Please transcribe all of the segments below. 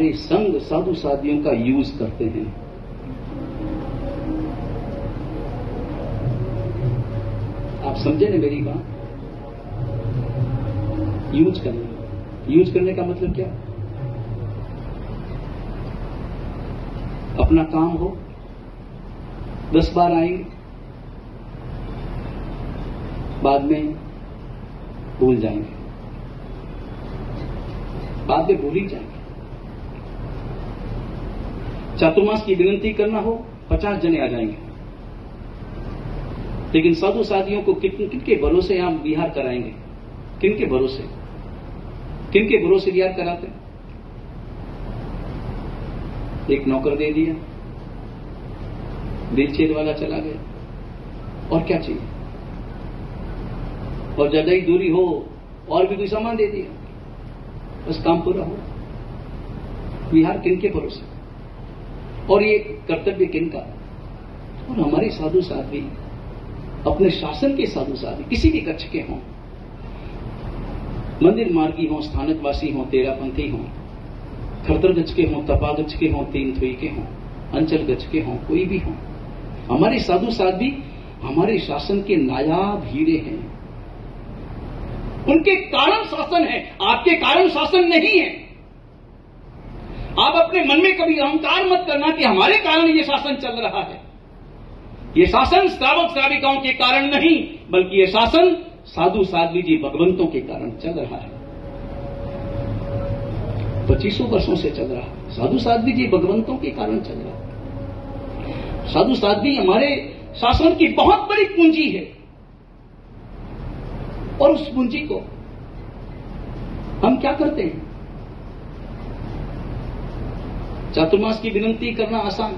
हमारे संग साधु साधियों का यूज करते हैं। आप समझे ना मेरी बात? यूज करने का मतलब क्या? अपना काम हो, 10 बार आएंगे, बाद में भूल जाएंगे, बाद में भूल ही जाएंगे। चातुर्मास की विनती करना हो, 50 जने आ जाएंगे, लेकिन साधु साधियों को किनके भरोसे आप विहार कराएंगे? किनके भरोसे विहार कराते? एक नौकर दे दिया, व्हीलचेयर वाला चला गया, और क्या चाहिए? और ज्यादा ही दूरी हो और भी कोई सामान दे दिया, बस काम पूरा हो। विहार किनके भरोसे? और ये कर्तव्य किनका? और हमारे साधु साध्वी, अपने शासन के साधु साध्वी, किसी भी कक्ष के हों, मंदिर मार्गी हों, स्थानकवासी हों, तेरापंथी हों, खरतर गज के हों, तपा गज के हों, तीन थुई के हों, अंचल गज के हों, कोई भी हों, हमारे साधु साध्वी हमारे शासन के नायाब हीरे हैं। उनके कारण शासन है, आपके कारण शासन नहीं है। आप अपने मन में कभी अहंकार मत करना कि हमारे कारण ये शासन चल रहा है। ये शासन श्रावक श्राविकाओं के कारण नहीं, बल्कि ये शासन साधु साध्वी जी भगवंतों के कारण चल रहा है। 2500 वर्षों से चल रहा है। साधु साध्वी जी भगवंतों के कारण चल रहा है। साधु साध्वी हमारे शासन की बहुत बड़ी पूंजी है, और उस पूंजी को हम क्या करते हैं? चातुर्मास की विनती करना आसान,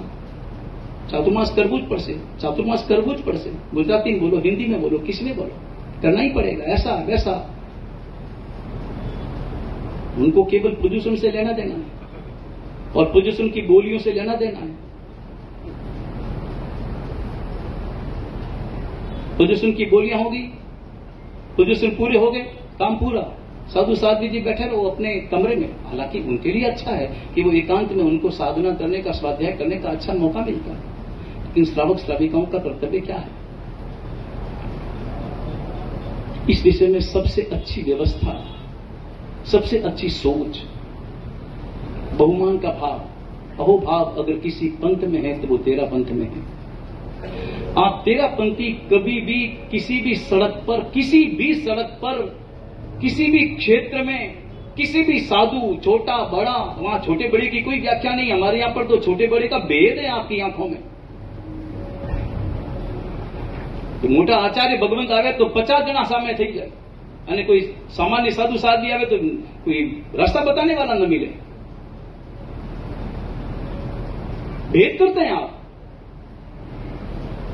चातुर्मास करबूज पर से, चातुर्मास करबूज पर से, गुजराती में बोलो, हिंदी में बोलो, किस में बोलो, करना ही पड़ेगा, ऐसा वैसा। उनको केवल प्रदूषण से लेना देना है, और प्रदूषण की गोलियों से लेना देना है। प्रदूषण की गोलियां होगी, प्रदूषण पूरे हो गए, काम पूरा। साधु साध्वी जी बैठे रहो अपने कमरे में। हालांकि उनके लिए अच्छा है कि वो एकांत में, उनको साधना करने का, स्वाध्याय करने का अच्छा मौका मिलता है। लेकिन श्रावक श्राविकाओं का कर्तव्य क्या है? इस विषय में सबसे अच्छी व्यवस्था, सबसे अच्छी सोच, बहुमान का भाव, अहोभाव अगर किसी पंथ में है तो वो तेरा पंथ में है। आप तेरा पंथी कभी भी किसी भी सड़क पर, किसी भी सड़क पर, किसी भी क्षेत्र में, किसी भी साधु, छोटा बड़ा, वहां छोटे बड़े की कोई व्याख्या नहीं। हमारे यहां पर तो छोटे बड़े का भेद है आपकी आंखों में। तो मोटा आचार्य भगवंत आवे तो 50 जना सामने थी जाए, અને कोई सामान्य साधु साध्वी आवे तो कोई रास्ता बताने वाला न मिले। भेद करते हैं आप।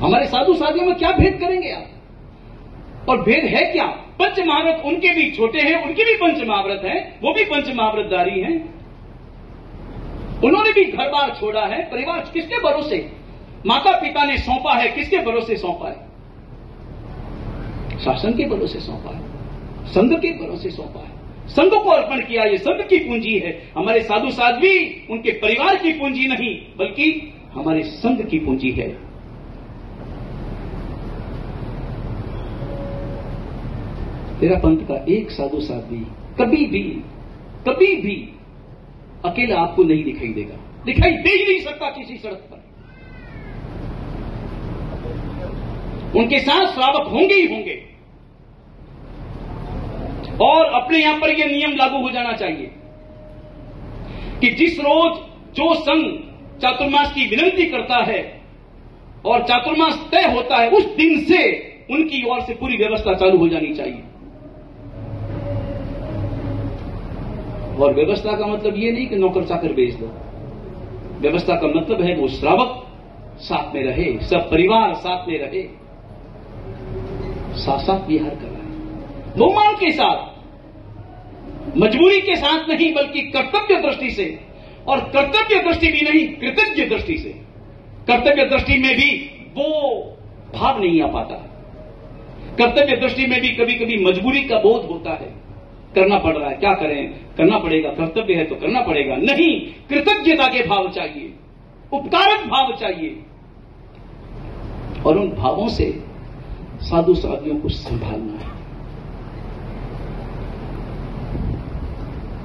हमारे साधु साधियों में क्या भेद करेंगे आप? और भेद है क्या? पंच महाव्रत उनके भी छोटे हैं, उनके भी पंच महाव्रत हैं, वो भी पंच महाव्रतधारी हैं। उन्होंने भी घर बार छोड़ा है, परिवार किसके भरोसे? माता पिता ने सौंपा है, किसके भरोसे सौंपा है? शासन के भरोसे सौंपा है, संघ के भरोसे सौंपा है, संघ को अर्पण किया। ये संघ की पूंजी है। हमारे साधु साध्वी उनके परिवार की पूंजी नहीं, बल्कि हमारे संघ की पूंजी है। तेरा पंथ का एक साधु साध्वी कभी भी अकेला आपको नहीं दिखाई देगा, दिखाई दे ही नहीं सकता किसी सड़क पर। उनके साथ श्रावक होंगे ही होंगे। और अपने यहां पर यह नियम लागू हो जाना चाहिए कि जिस रोज जो संघ चातुर्मास की विनती करता है और चातुर्मास तय होता है, उस दिन से उनकी ओर से पूरी व्यवस्था चालू हो जानी चाहिए। और व्यवस्था का मतलब ये नहीं कि नौकर चाकर भेज दो। व्यवस्था का मतलब है वो श्रावक साथ में रहे, सब परिवार साथ में रहे, साथ साथ विहार कर रहे, बहुमान के साथ, मजबूरी के साथ नहीं, बल्कि कर्तव्य दृष्टि से। और कर्तव्य दृष्टि भी नहीं, कृतज्ञ दृष्टि से। कर्तव्य दृष्टि में भी वो भाव नहीं आ पाता। कर्तव्य दृष्टि में भी कभी कभी मजबूरी का बोध होता है। करना पड़ रहा है, क्या करें, करना पड़ेगा, कर्तव्य है तो करना पड़ेगा। नहीं, कृतज्ञता के भाव चाहिए, उपकारक भाव चाहिए, और उन भावों से साधु साधियों को संभालना है।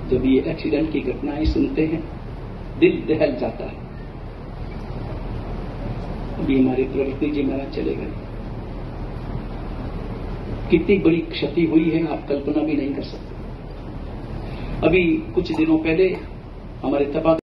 जब ये एक्सीडेंट की घटनाएं सुनते हैं, दिल दहल जाता है। अभी हमारे प्रवृत्ति जी महाराज चले गए, कितनी बड़ी क्षति हुई है आप कल्पना भी नहीं कर सकते। अभी कुछ दिनों पहले हमारे तपा